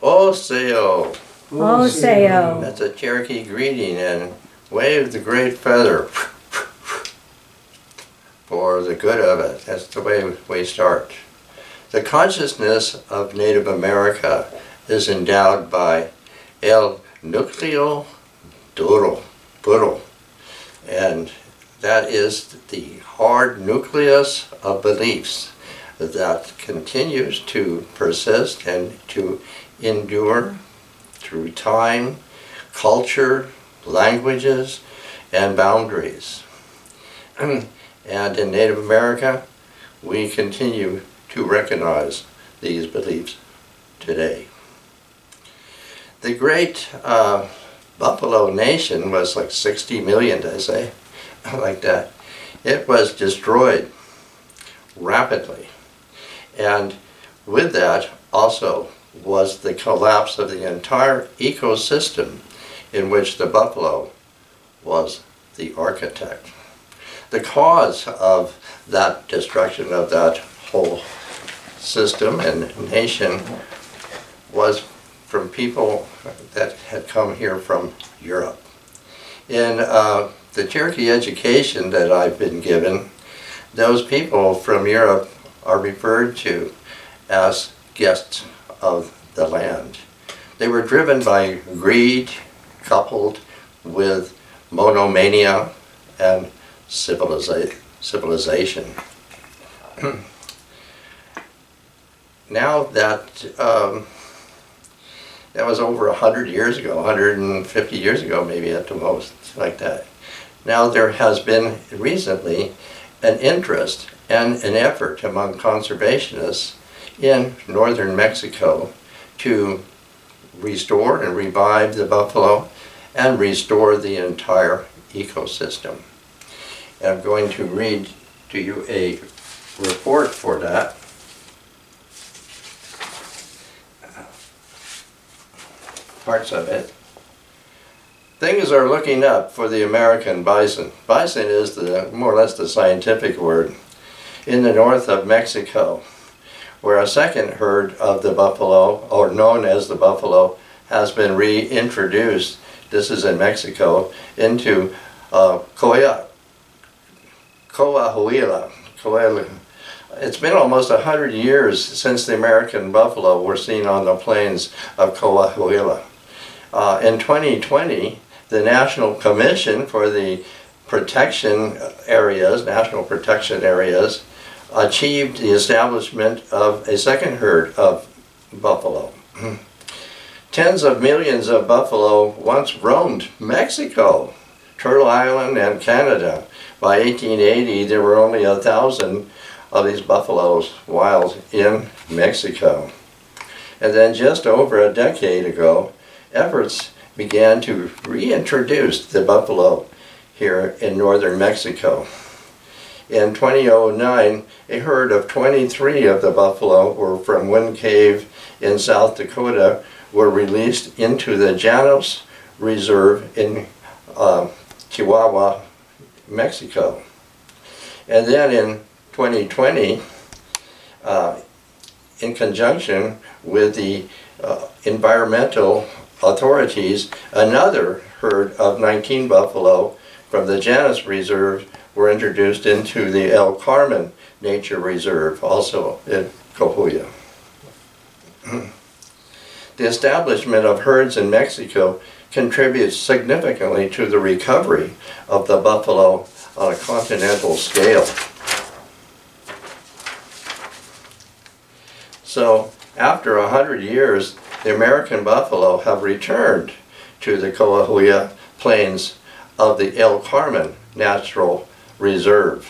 Oseo. Oseo. That's a Cherokee greeting, and wave the great feather for the good of it. That's the way we start. The consciousness of Native America is endowed by el núcleo duro, and that is the hard nucleus of beliefs that continues to persist and to endure through time, culture, languages, and boundaries. And in Native America, we continue to recognize these beliefs today. The great Buffalo Nation was like 60 million, did I say? Like that. It was destroyed rapidly. And with that also was the collapse of the entire ecosystem in which the buffalo was the architect. The cause of that destruction of that whole system and nation was from people that had come here from Europe. In the Cherokee education that I've been given, those people from Europe are referred to as guests of the land. They were driven by greed coupled with monomania and civilization. Now that that was over 100 years ago, 150 years ago maybe at the most, like that. Now there has been recently an interest and an effort among conservationists in northern Mexico to restore and revive the buffalo and restore the entire ecosystem. And I'm going to read to you a report for that. Parts of it. Things are looking up for the American bison. Bison is more or less the scientific word. In the north of Mexico, where a second herd of the buffalo, or known as the buffalo, has been reintroduced, this is in Mexico, into Coahuila. It's been almost 100 years since the American buffalo were seen on the plains of Coahuila. In 2020, the National Commission for the Protection Areas, National Protection Areas, achieved the establishment of a second herd of buffalo. Tens of millions of buffalo once roamed Mexico, Turtle Island, and Canada. By 1880, there were only 1,000 of these buffaloes wild in Mexico. And then just over a decade ago, efforts began to reintroduce the buffalo here in northern Mexico. In 2009, a herd of 23 of the buffalo were from Wind Cave in South Dakota were released into the Llanos Reserve in Chihuahua, Mexico. And then in 2020, in conjunction with the environmental authorities, another herd of 19 buffalo from the Llanos Reserve were introduced into the El Carmen Nature Reserve, also in Coahuila. The establishment of herds in Mexico contributes significantly to the recovery of the buffalo on a continental scale. So, after 100 years, the American buffalo have returned to the Coahuila plains of the El Carmen Natural Reserve.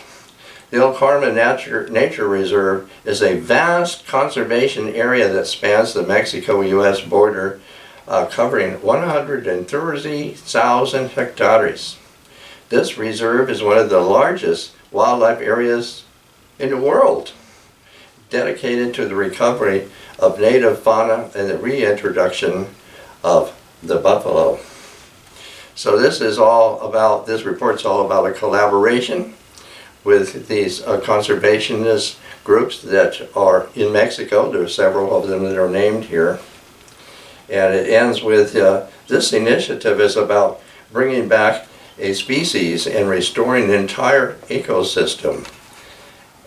The El Carmen Nature Reserve is a vast conservation area that spans the Mexico-U.S. border, covering 130,000 hectares. This reserve is one of the largest wildlife areas in the world, dedicated to the recovery of native fauna and the reintroduction of the buffalo. So this report's all about a collaboration with these conservationist groups that are in Mexico. There are several of them that are named here. And it ends with, this initiative is about bringing back a species and restoring the entire ecosystem.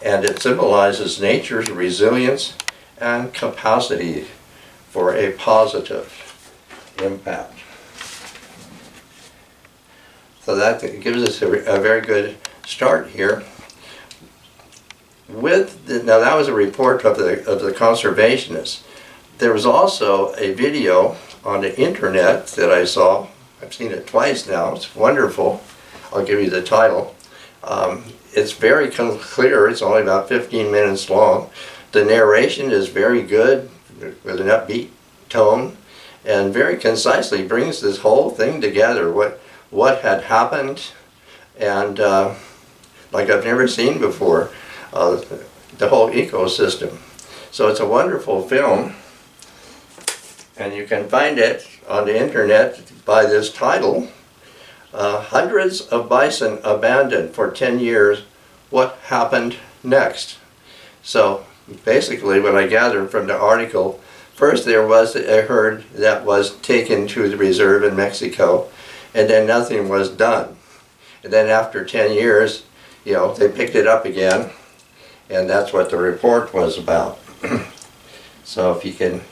And it symbolizes nature's resilience and capacity for a positive impact. So that gives us a very good start here. Now that was a report of the conservationists. There was also a video on the internet that I saw. I've seen it twice now. It's wonderful. I'll give you the title. It's very clear. It's only about 15 minutes long. The narration is very good with an upbeat tone and very concisely brings this whole thing together. What had happened, and like I've never seen before, the whole ecosystem. So it's a wonderful film, and you can find it on the internet by this title, Hundreds of Bison Abandoned for 10 Years, What Happened Next? So basically what I gathered from the article, first there was a herd that was taken to the reserve in Mexico, and then nothing was done. And then after 10 years, they picked it up again, and that's what the report was about. So if you can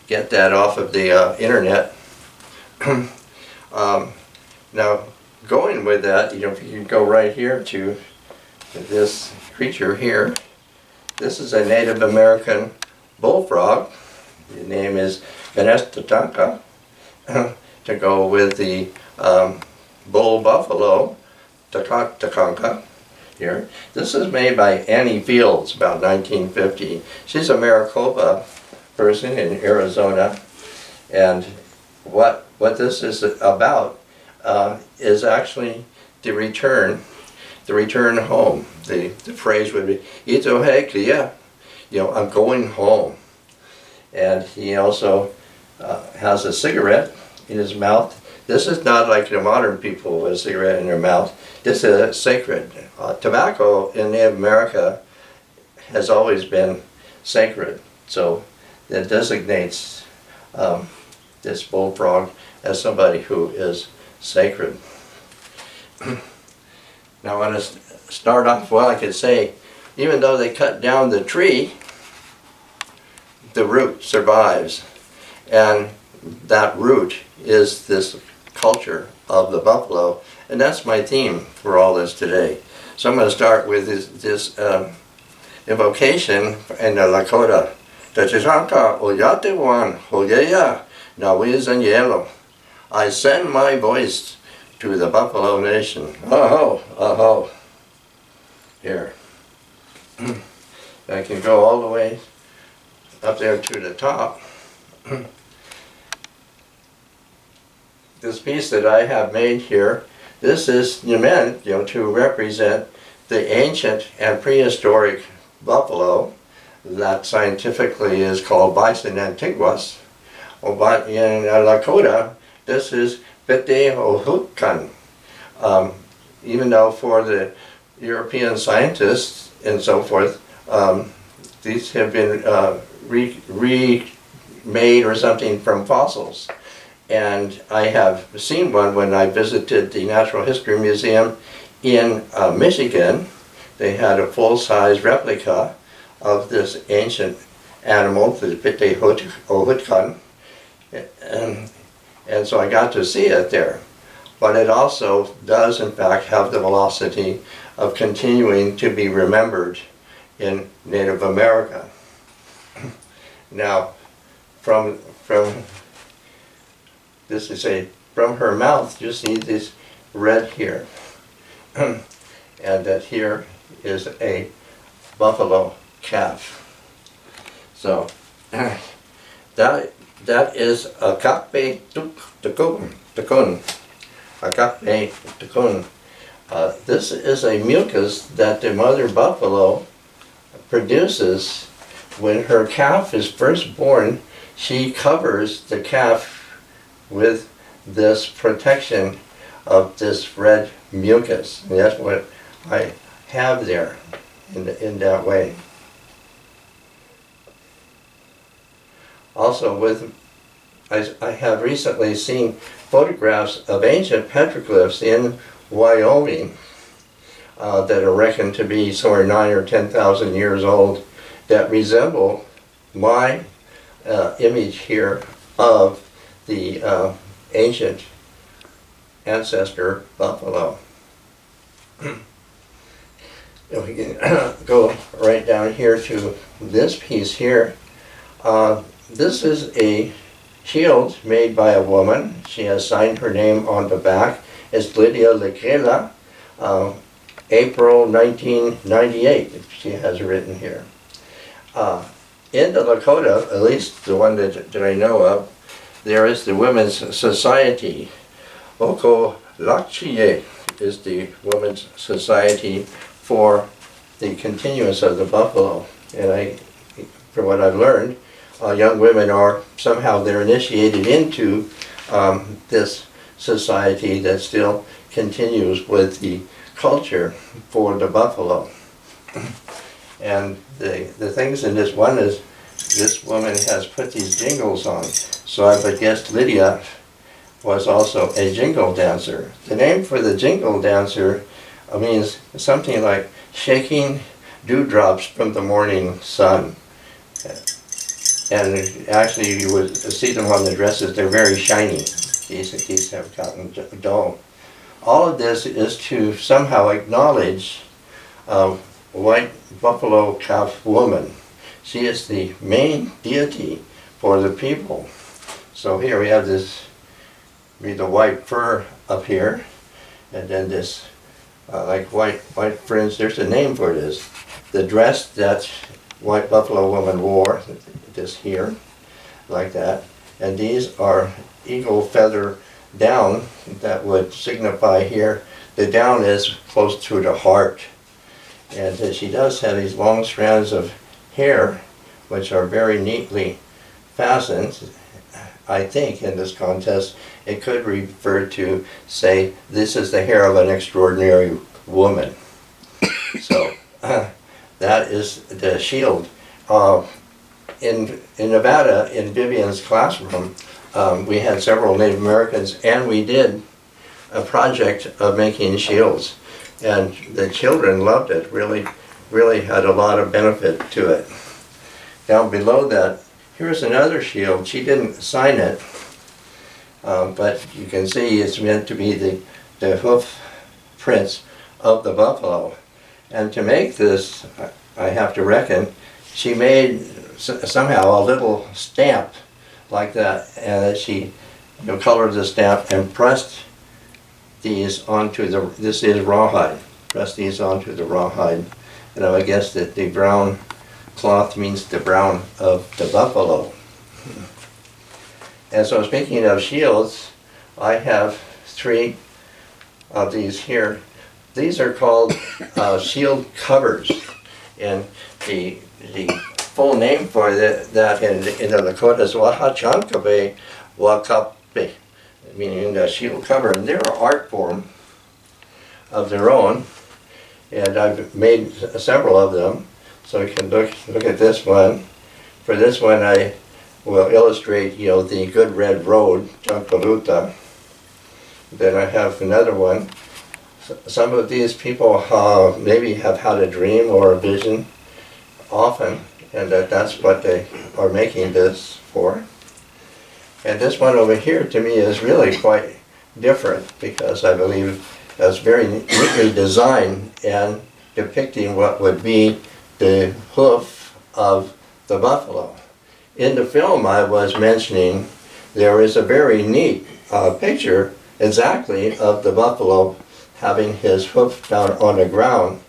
get that off of the internet. Now, going with that, if you can go right here to this creature here. This is a Native American bullfrog. The name is Ganestatanka, to go with the bull buffalo, Takanka, here. This is made by Annie Fields, about 1950. She's a Maricopa person in Arizona, and what this is about is actually the return home. The phrase would be, "Ito he klia," I'm going home. And he also has a cigarette in his mouth. This is not like the modern people with a cigarette in their mouth. This is sacred. Tobacco in Native America has always been sacred. So that designates this bullfrog as somebody who is sacred. Now I want to start off, I could say, even though they cut down the tree, the root survives. And that root is this culture of the buffalo. And that's my theme for all this today. So I'm going to start with this invocation in the Lakota. Tachishanka Oyate Hoyeya Nawiz and Yellow. I send my voice to the Buffalo Nation. Aho, aho. Here. I can go all the way up there to the top. This piece that I have made here, this is meant to represent the ancient and prehistoric buffalo that scientifically is called Bison antiguus. But in Lakota, this is Betehotkan. Even though for the European scientists and so forth, these have been remade or something from fossils. And I have seen one when I visited the Natural History Museum in Michigan. They had a full-size replica of this ancient animal, the Betehotkan. And so I got to see it there. But it also does in fact have the velocity of continuing to be remembered in Native America. Now, from this is from her mouth, you see this red here. And that here is a buffalo calf. So that is a kakpe tukun. A kakpe tukun. This is a mucus that the mother buffalo produces when her calf is first born. She covers the calf with this protection of this red mucus. And that's what I have there in that way. Also with I have recently seen photographs of ancient petroglyphs in Wyoming that are reckoned to be somewhere 9,000 or 10,000 years old that resemble my image here of the ancient ancestor buffalo. If we can go right down here to this piece here, this is a shield made by a woman. She has signed her name on the back. It's Lydia Legrela, April 1998, she has written here. In the Lakota, at least the one that I know of, there is the Women's Society. Okolakchie is the Women's Society for the continuance of the buffalo. And from what I've learned, young women are somehow they're initiated into this society that still continues with the culture for the buffalo. And the things in this one is this woman has put these jingles on. So I would guess Lydia was also a jingle dancer. The name for the jingle dancer means something like shaking dewdrops from the morning sun. And actually you would see them on the dresses, they're very shiny. These have gotten dull. All of this is to somehow acknowledge white buffalo calf woman. She is the main deity for the people. So here we have this, the white fur up here, and then this like white fringe. There's a name for this. The dress that white buffalo woman wore, this here, like that. And these are eagle feather down that would signify here. The down is close to the heart. And she does have these long strands of hair, which are very neatly fastened. I think in this contest, it could refer to, say, this is the hair of an extraordinary woman. So that is the shield. In Nevada, in Vivian's classroom, we had several Native Americans, and we did a project of making shields. And the children loved it, really had a lot of benefit to it. Down below that, here's another shield. She didn't sign it, but you can see it's meant to be the hoof prints of the buffalo. And to make this, I have to reckon, she made somehow a little stamp like that, and she colored the stamp and pressed these onto this is rawhide, pressed these onto the rawhide. And I would guess that the brown cloth means the brown of the buffalo. And so speaking of shields, I have 3 of these here. These are called shield covers. And the full name for that in the Lakota is Wahachankabe Wakape, meaning the shield cover. And they're an art form of their own. And I've made several of them. So you can look at this one. For this one, I will illustrate, the Good Red Road, Champaluta. Then I have another one. Some of these people maybe have had a dream or a vision often, and that's what they are making this for. And this one over here, to me, is really quite different because I believe it's very neatly designed and depicting what would be the hoof of the buffalo. In the film I was mentioning, there is a very neat picture exactly of the buffalo having his hoof down on the ground.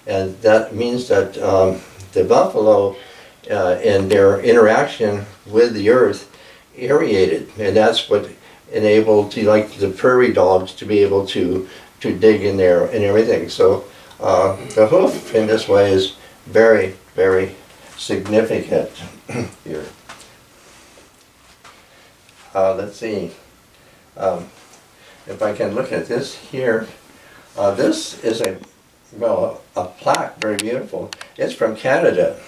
And that means that the buffalo in their interaction with the earth aerated, and that's what enabled the prairie dogs to be able to dig in there and everything. So the hoof in this way is very, very significant here. Let's see. If I can look at this here. This is a plaque, very beautiful. It's from Canada.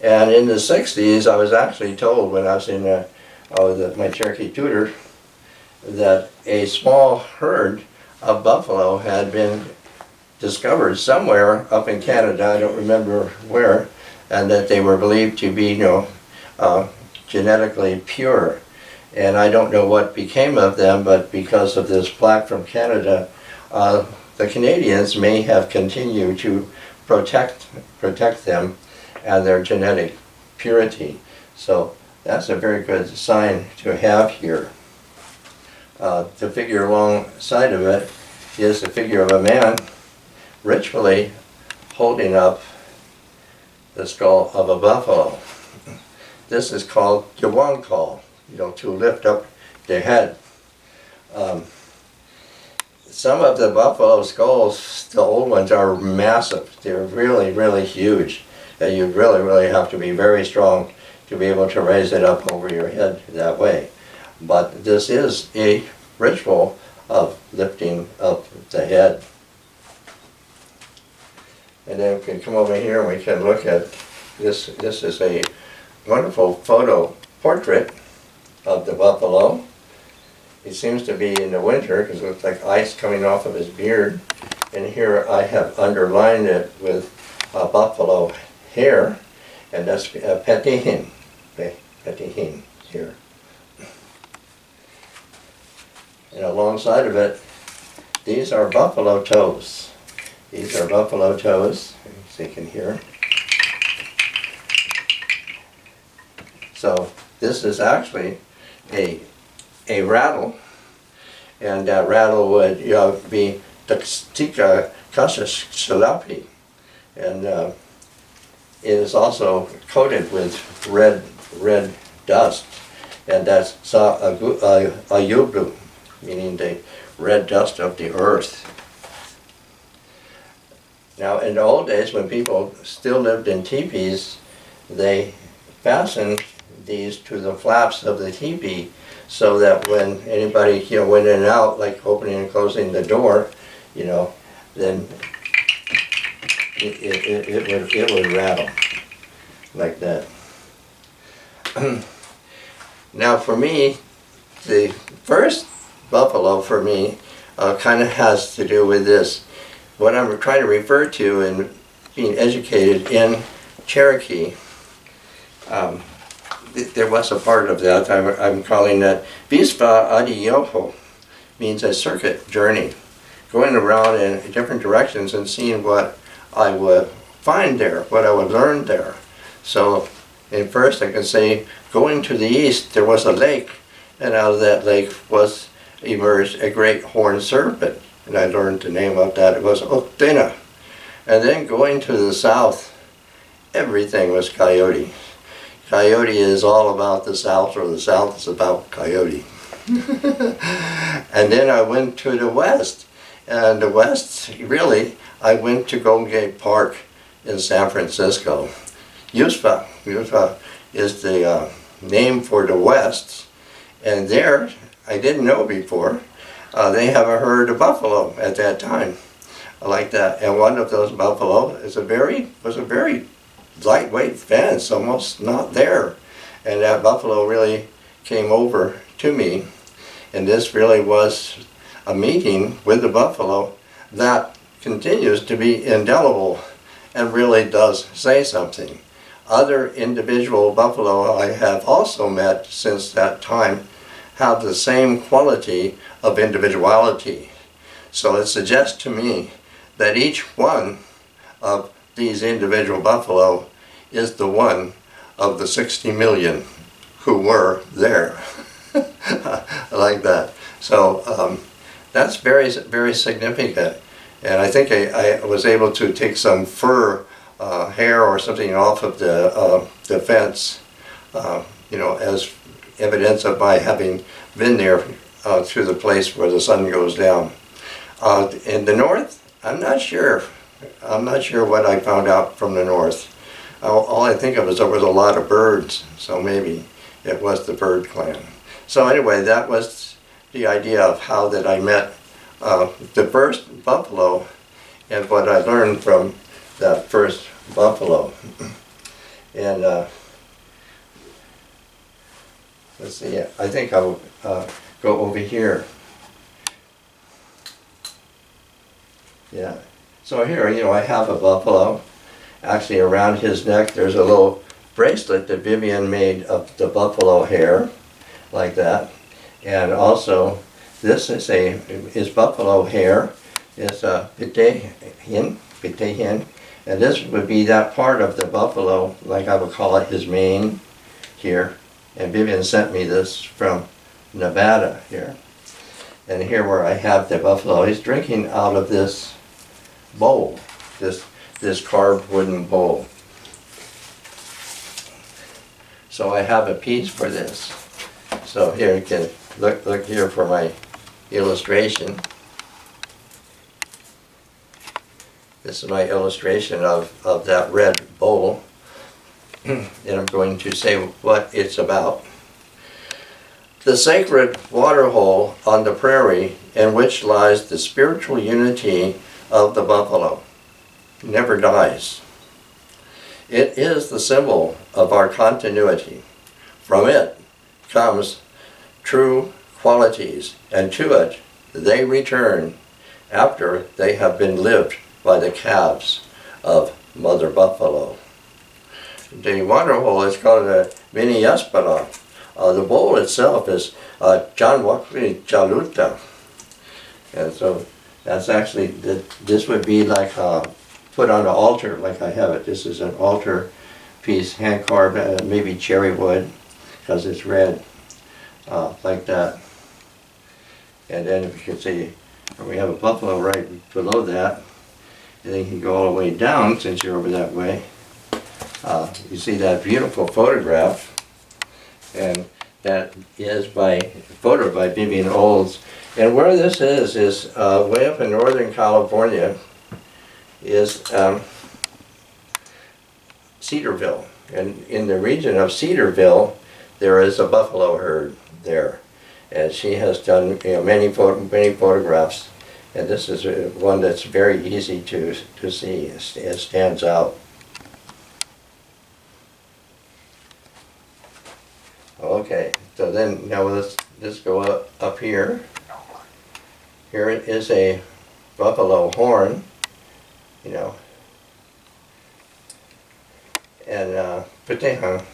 And in the 60s, I was actually told when I was in my Cherokee tutor, that a small herd of buffalo had been discovered somewhere up in Canada, I don't remember where, and that they were believed to be, genetically pure. And I don't know what became of them, but because of this plaque from Canada, the Canadians may have continued to protect them and their genetic purity. So that's a very good sign to have here. The figure alongside of it is the figure of a man ritually holding up the skull of a buffalo. This is called Yawan call, to lift up the head. Some of the buffalo skulls, the old ones, are massive. They're really, really huge. And you really, really have to be very strong to be able to raise it up over your head that way. But this is a ritual of lifting up the head. And then we can come over here and we can look at this. This is a wonderful photo portrait of the buffalo. He seems to be in the winter because it looks like ice coming off of his beard. And here I have underlined it with buffalo hair, and that's petihin. Petihin here. And alongside of it, these are buffalo toes. These are buffalo toes, as you can hear. So this is actually a rattle, and that rattle would be Tika Kasashalapi, and it is also coated with red dust, and that's Ayublu, meaning the red dust of the earth. Now, in the old days, when people still lived in teepees, they fastened these to the flaps of the teepee so that when anybody went in and out, like opening and closing the door, then it would rattle like that. Now, for me, the first buffalo for me kind of has to do with this. What I'm trying to refer to in being educated in Cherokee, there was a part of that, I'm calling that Vispa Adiyoho, means a circuit journey, going around in different directions and seeing what I would find there, what I would learn there. So at first I can say, going to the east there was a lake, and out of that lake emerged a great horned serpent. And I learned the name of that. It was Oktena. And then going to the south, everything was Coyote. Coyote is all about the south, or the south is about Coyote. And then I went to the west. And the west, really, I went to Golden Gate Park in San Francisco. Yusfa is the name for the west. And there, I didn't know before, they have a herd of buffalo at that time, like that. And one of those buffalo was a very lightweight fence, almost not there. And that buffalo really came over to me. And this really was a meeting with the buffalo that continues to be indelible and really does say something. Other individual buffalo I have also met since that time have the same quality of individuality. So it suggests to me that each one of these individual buffalo is the one of the 60 million who were there. Like that. So that's very, very significant. And I think I was able to take some fur, hair or something off of the fence, as evidence of my having been there to the place where the sun goes down. In the north, I'm not sure. I'm not sure what I found out from the north. All I think of is there was a lot of birds, so maybe it was the bird clan. So anyway, that was the idea of how that I met the first buffalo and what I learned from that first buffalo. And let's see, I think I'll go over here. Yeah. So here, I have a buffalo. Actually, around his neck, there's a little bracelet that Vivian made of the buffalo hair, like that. And also, this is buffalo hair. It's a pitehin, and this would be that part of the buffalo, like I would call it, his mane here. And Vivian sent me this from Nevada here. And here where I have the buffalo, he's drinking out of this bowl, this carved wooden bowl. So I have a piece for this. So here you can look here for my illustration. This is my illustration of that red bowl. And I'm going to say what it's about. The sacred water hole on the prairie in which lies the spiritual unity of the buffalo never dies. It is the symbol of our continuity. From it comes true qualities, and to it they return after they have been lived by the calves of Mother Buffalo. The water hole is called a mini espana. The bowl itself is John Wakli Jaluta. And so that's actually, this would be like put on an altar like I have it. This is an altar piece, hand carved, maybe cherry wood, because it's red, like that. And then if you can see, we have a buffalo right below that. And then you can go all the way down, since you're over that way. You see that beautiful photograph, and that is photo by Vivian Olds. And where this is way up in Northern California, is Cedarville. And in the region of Cedarville, there is a buffalo herd there. And she has done many photographs. And this is one that's very easy to see. It stands out. Okay, so then now let's go up here. Here it is a buffalo horn, and pateha,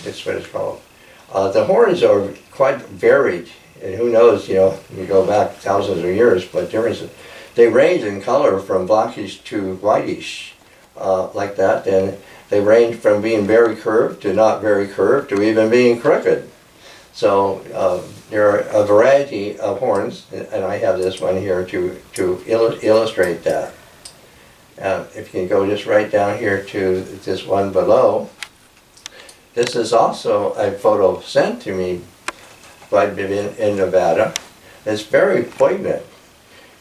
that's what it's called. The horns are quite varied, and who knows, you go back thousands of years, but they range in color from blackish to whitish, like that, and they range from being very curved to not very curved to even being crooked. So there are a variety of horns, and I have this one here to illustrate that. If you can go just right down here to this one below, this is also a photo sent to me by Vivian in Nevada. It's very poignant,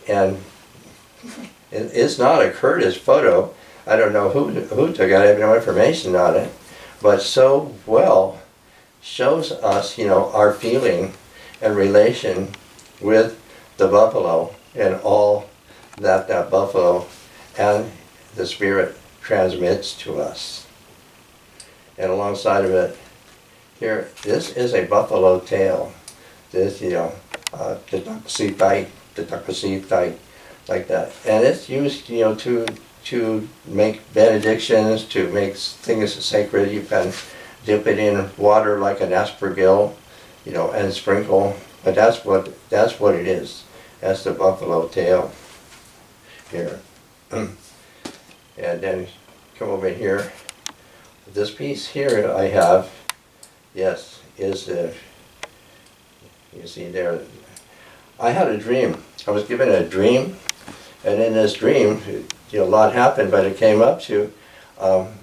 and it's not a Curtis photo. I don't know who took it, I have no information on it, but so well shows us, our feeling and relation with the buffalo and all that buffalo and the spirit transmits to us. And alongside of it, here, this is a buffalo tail. This, like that. And it's used, to make benedictions, to make things sacred. You can dip it in water like an aspergill, and sprinkle. But that's what it is. That's the buffalo tail here. And then come over here. This piece here I have, yes, is you see there. I had a dream. I was given a dream, and in this dream, a lot happened, but it came up to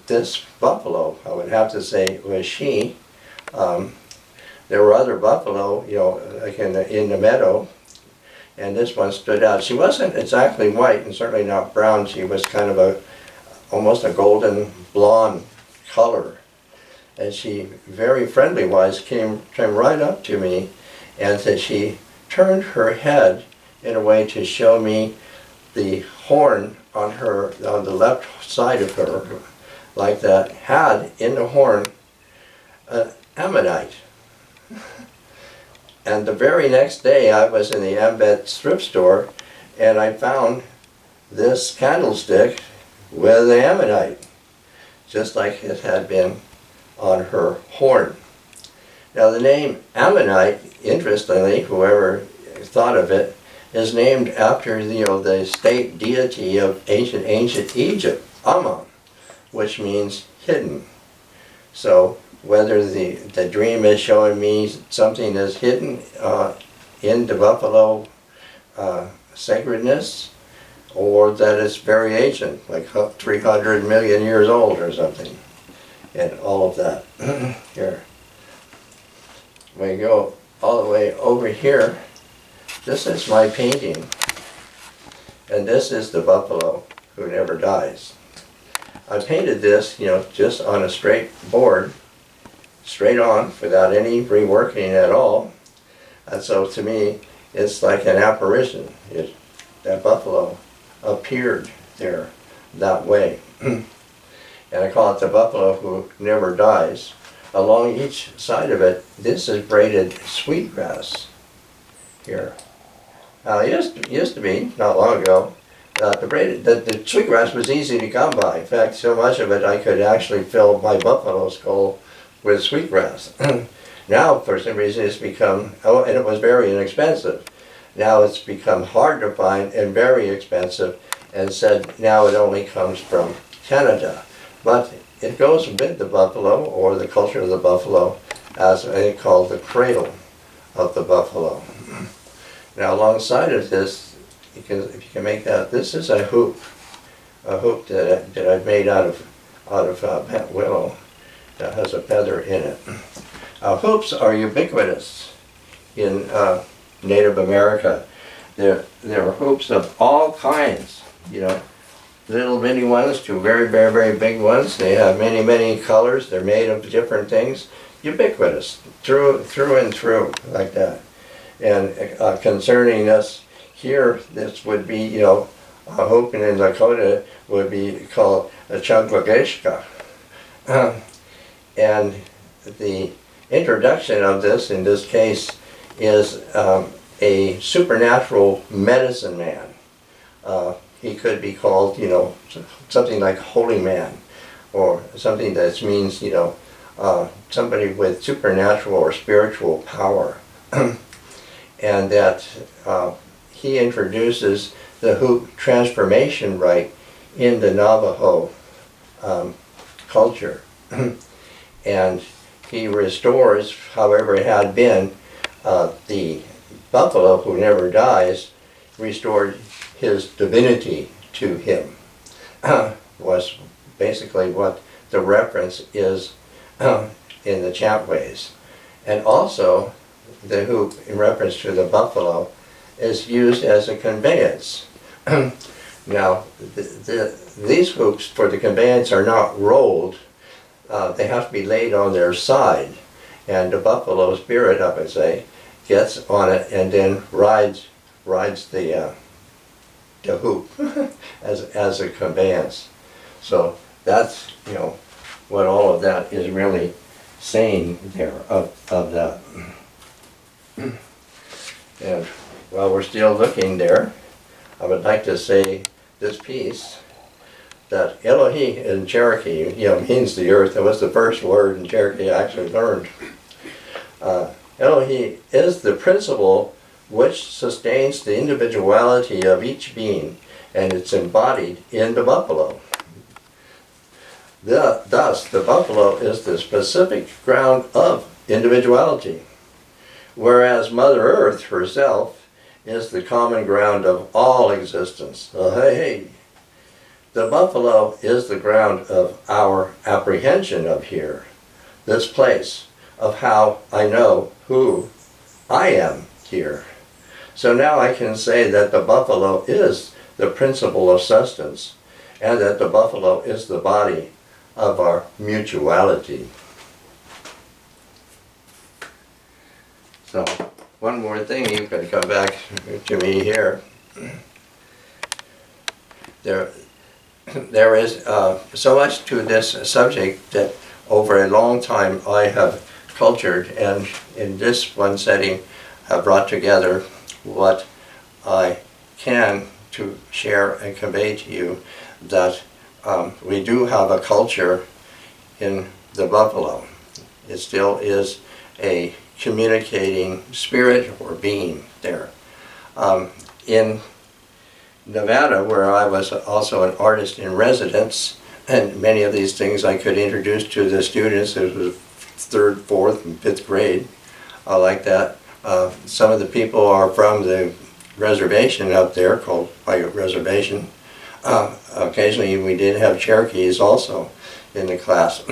this buffalo. I would have to say was she. There were other buffalo, like in the meadow, and this one stood out. She wasn't exactly white, and certainly not brown. She was kind of almost a golden blonde color, and she very friendly-wise came right up to me, and said she turned her head in a way to show me the horn on the left side of her, like that, had in the horn ammonite. And the very next day I was in the Ambet thrift store and I found this candlestick with the ammonite, just like it had been on her horn. Now the name Ammonite, interestingly, whoever thought of it, is named after the state deity of ancient Egypt, Ammon, which means hidden. So whether the dream is showing me something is hidden in the buffalo sacredness, or that it's very ancient, like 300 million years old or something, and all of that. Here. We go all the way over here. This is my painting, and this is the buffalo who never dies. I painted this, just on a straight board, straight on, without any reworking at all. And so to me, it's like an apparition. That buffalo appeared there that way. And I call it the buffalo who never dies. Along each side of it, this is braided sweetgrass here. Now it used to be, not long ago, the sweetgrass was easy to come by. In fact, so much of it I could actually fill my buffalo skull with sweetgrass. Now, for some reason, it's become, and it was very inexpensive. Now it's become hard to find and very expensive, and said now it only comes from Canada. But it goes with the buffalo, or the culture of the buffalo, as I think called the cradle of the buffalo. Now alongside of this, if you can make that, this is a hoop that I've made out of willow that has a feather in it. Hoops are ubiquitous in Native America. There are hoops of all kinds, little bitty ones to very, very, very big ones. They have many, many colors. They're made of different things. Ubiquitous, through and through, like that. And concerning us here, this would be, a hoop in Lakota would be called a Chunglageshka. And the introduction of this, in this case, is a supernatural medicine man. He could be called, something like holy man, or something that means, somebody with supernatural or spiritual power. And that he introduces the hoop transformation rite in the Navajo culture. And he restores, however it had been, the buffalo who never dies, restored his divinity to him, was basically what the reference is in the chantways. And also, the hoop, in reference to the buffalo, is used as a conveyance. Now, these hoops for the conveyance are not rolled. They have to be laid on their side. And the buffalo spirit, I would say, gets on it and then rides the hoop as a conveyance. So that's, what all of that is really saying there of that. And while we're still looking there, I would like to say this piece, that Elohi in Cherokee, means the earth. That was the first word in Cherokee I actually learned. Elohi is the principle which sustains the individuality of each being, and it's embodied in the buffalo. Thus, the buffalo is the specific ground of individuality, whereas Mother Earth herself is the common ground of all existence. The buffalo is the ground of our apprehension of here, this place, of how I know who I am here. So now I can say that the buffalo is the principle of sustenance, and that the buffalo is the body of our mutuality. So, one more thing, you can come back to me here. There is so much to this subject that over a long time I have cultured, and in this one setting have brought together what I can to share and convey to you, that we do have a culture in the buffalo. It still is a communicating spirit or being there. In Nevada, where I was also an artist in residence, and many of these things I could introduce to the students. It was 3rd, 4th, and 5th grade. I like that. Some of the people are from the reservation up there, called Coyote Reservation. Occasionally we did have Cherokees also in the class.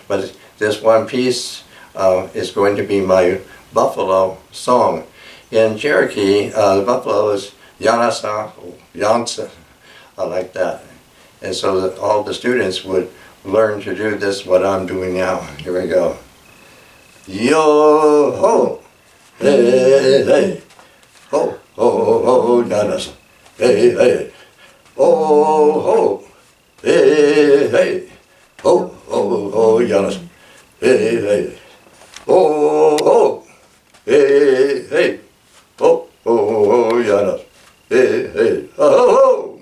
But this one piece is going to be my buffalo song. In Cherokee, the buffalo is Yanasa, Yansa. I like that. And so that all the students would learn to do this, what I'm doing now. Here we go. Yo ho, hey hey, ho ho ho, Yanasa, hey hey, oh ho, hey hey, ho ho ho, Yanasa, hey hey, oh ho, hey hey, ho ho ho, Yanasa, hey hey, ho ho ho.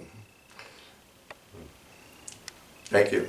Thank you.